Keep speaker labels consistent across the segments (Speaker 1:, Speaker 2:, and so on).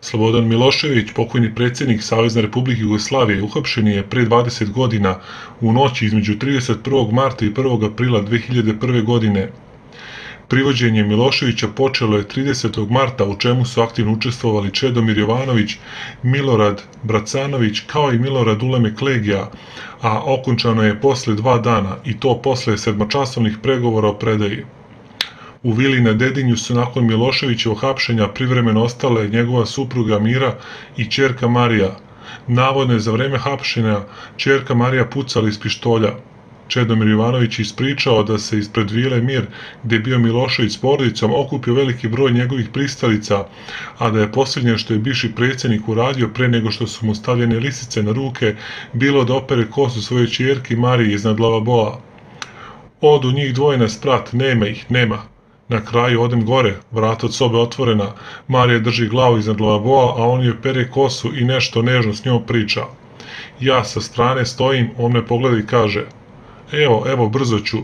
Speaker 1: Slobodan Milošević, pokojni predsjednik Savezne Republike Jugoslavije, uhapšen je pre 20 godina u noći između 31. marta i 1. aprila 2001. godine. Privođenje Miloševića počelo je 30. marta, u čemu su aktivno učestvovali Čedomir Jovanović, Milorad Bracanović kao i Milorad Ulemek Legija, a okončano je posle 2 dana i to posle sedmočasovnih pregovora o predaji. U vili na Dedinju su nakon Miloševićevog hapšenja privremeno ostale njegova supruga Mira i ćerka Marija. Navodno je za vreme hapšenja ćerka Marija pucala iz pištolja. Čedomir Jovanović ispričao da se ispred vile Mir, gde je bio Milošević s porodicom, okupio veliki broj njegovih pristalica, a da je posljednje što je bivši predsjednik uradio pre nego što su mu stavljene lisice na ruke, bilo da opere kosu svojoj ćerki Mariji iznad lavaboa. Odu njih dvoje na sprat, nema ih, nema. Na kraju odem gore, vrata od sobe otvorena, Marija drži glavu iznad lavaboa, a on joj pere kosu i nešto nežno s njom priča. Ja sa strane stojim, on me pogleda i kaže: evo, brzo ću.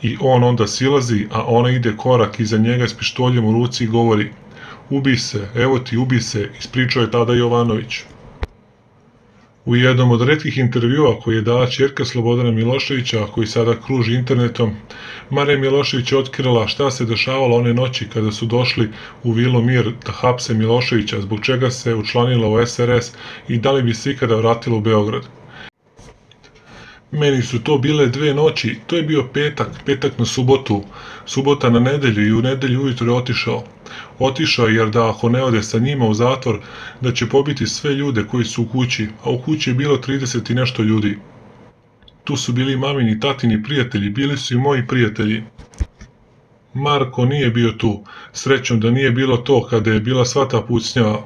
Speaker 1: I on onda silazi, a ona ide korak iza njega s pištoljem u ruci i govori: ubij se, evo ti, ubij se, ispričao je tada Jovanović. U jednom od retkih intervjua koji je dala ćerka Slobodana Miloševića, koji sada kruži internetom, Marija Milošević je otkrila šta se dešavalo one noći kada su došli u vilu Mir da hapse Miloševića, zbog čega se učlanila u SRS i da li bi se ikada vratila u Beograd. Meni su to bile 2 noći, to je bio petak na subotu, subota na nedelju i u nedelju ujutro je otišao. Otišao jer da ako ne ode sa njima u zatvor, da će pobiti sve ljude koji su u kući, a u kući je bilo 30 i nešto ljudi. Tu su bili mamini, tatini prijatelji, bili su i moji prijatelji. Marko nije bio tu, srećom da nije bilo to kada je bila sva ta pucnjava.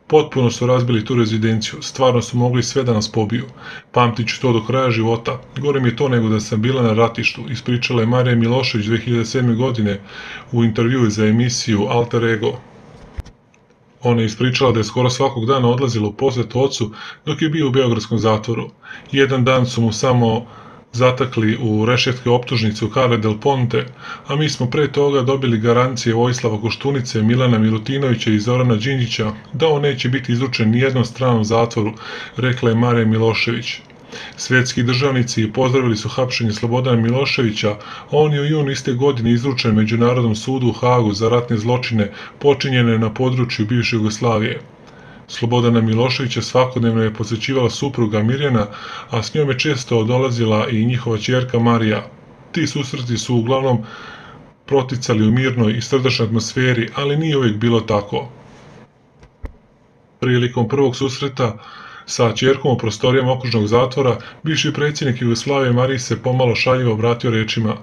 Speaker 1: Potpuno su razbili tu rezidenciju, stvarno su mogli sve da nas pobiju. Pamtit ću to do kraja života. Gore mi je to nego da sam bila na ratištu, ispričala je Marija Milošević 2007. godine u intervjuu za emisiju Alter Ego. Ona je ispričala da je skoro svakog dana odlazila u posjet ocu dok je bio u beogradskom zatvoru. Jedan dan su mu samo zatakli u rešetke optužnice u Carle del Ponte, a mi smo pre toga dobili garancije Vojislava Koštunice, Milana Milutinovića i Zorana Đinđića da on neće biti izručen nijednom stranom zatvoru, rekla je Marija Milošević. Svetski državnici pozdravili su hapšenje Slobodana Miloševića, a on je u junu iste godine izručen Međunarodnom sudu u Hagu za ratne zločine počinjene na području bivše Jugoslavije. Slobodana Miloševića svakodnevno je posećivala supruga Mirjana, a s njom je često dolazila i njihova ćerka Marija. Ti susreti su uglavnom proticali u mirnoj i srdačnoj atmosferi, ali nije uvijek bilo tako. Prilikom prvog susreta sa ćerkom u prostorijama okružnog zatvora, bivši predsjednik Jugoslavije Mariji se pomalo šaljivo obratio rečima: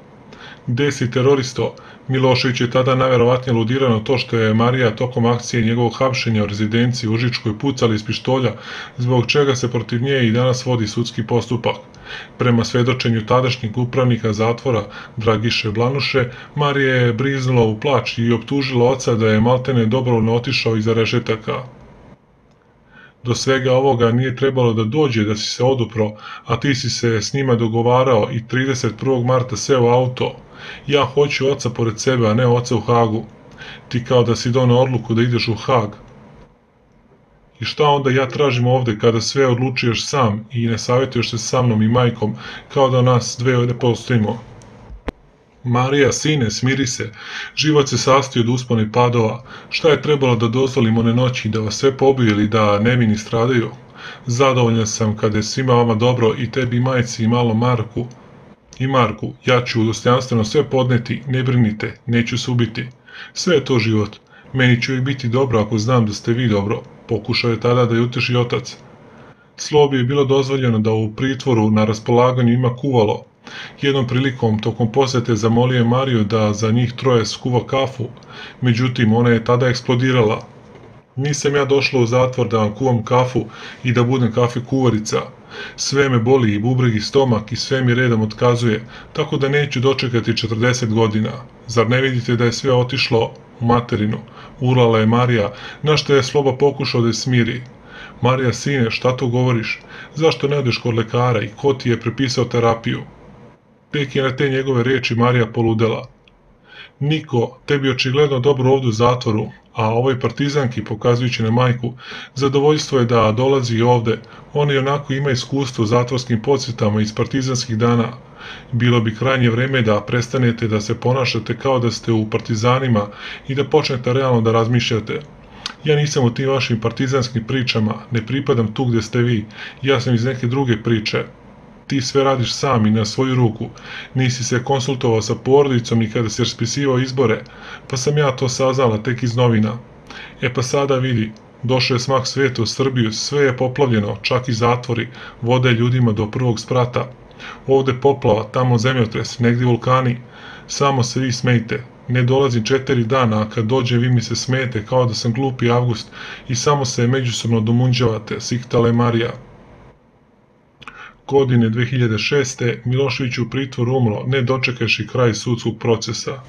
Speaker 1: "Gde si, teroristo?" Milošević je tada najverovatnije aludirao na to što je Marija tokom akcije njegovog hapšenja u rezidenciji u Užičkoj pucala iz pištolja, zbog čega se protiv nje i danas vodi sudski postupak. Prema svedočenju tadašnjeg upravnika zatvora Dragiše Blanuše, Marija je briznula u plač i optužila oca da je maltene dobrovoljno otišao iza rešetaka. Do svega ovoga nije trebalo da dođe da si se odupro, a ti si se s njima dogovarao i 31. marta seo u auto. Ja hoću oca pored sebe, a ne oca u Hagu. Ti kao da si doneo odluku da ideš u Hag. I šta onda ja tražim ovde kada sve odlučuješ sam i ne savjetuješ se sa mnom i majkom, kao da nas dve ne postojimo? Marija, sine, smiri se. Život se sastoji od uspona i padova. Šta je trebalo da dozvolimo one noći, da vas sve pobiju ili da nevini stradaju? Zadovoljan sam kada je svima vama dobro, i tebi i majci i malo Marku. I Marku, ja ću dostojanstveno sve podneti, ne brinite, neću se ubiti. Sve je to život. Meni će uvijek biti dobro ako znam da ste vi dobro. Pokušao je tada da je uteši otac. Slobi je bilo dozvoljeno da u pritvoru na raspolaganju ima kuvalo. Jednom prilikom tokom posete zamolio je Mariju da za njih troje skuva kafu, međutim ona je tada eksplodirala. Nisam ja došla u zatvor da vam kuvam kafu i da budem kafe kuvarica. Sve me boli i bubreg i stomak i sve mi redom otkazuje, tako da neću dočekati 40 godina. Zar ne vidite da je sve otišlo u materinu? Urlala je Marija, na što je Sloba pokušao da je smiri. Marija, sine, šta to govoriš? Zašto ne odeš kod lekara i ko ti je prepisao terapiju? Tek je na te njegove reči Marija poludela. Niko, tebi očigledno dobro ovdje u zatvoru, a ovoj partizanki, pokazujući na majku, zadovoljstvo je da dolazi ovde. Ona i onako ima iskustvo u zatvorskim podsjetama iz partizanskih dana. Bilo bi krajnje vreme da prestanete da se ponašate kao da ste u partizanima i da počnete realno da razmišljate. Ja nisam u tim vašim partizanskim pričama, ne pripadam tu gde ste vi, ja sam iz neke druge priče. Ti sve radiš sam i na svoju ruku, nisi se konsultovao sa porodicom ni kada si raspisivao izbore, pa sam ja to saznala tek iz novina. E pa sada vidi, došao je smak sveta u Srbiju, sve je poplavljeno, čak i zatvori, voda je ljudima do prvog sprata. Ovde poplava, tamo zemljotres, negdje vulkani, samo se vi smejte. Ne dolazim 4 dana, a kad dođe vi mi se smete kao da sam glupi Avgust i samo se međusobno domunđavate, siktale Marija. Godine 2006. Milošević u pritvoru umro, ne dočekavši kraj sudskog procesa.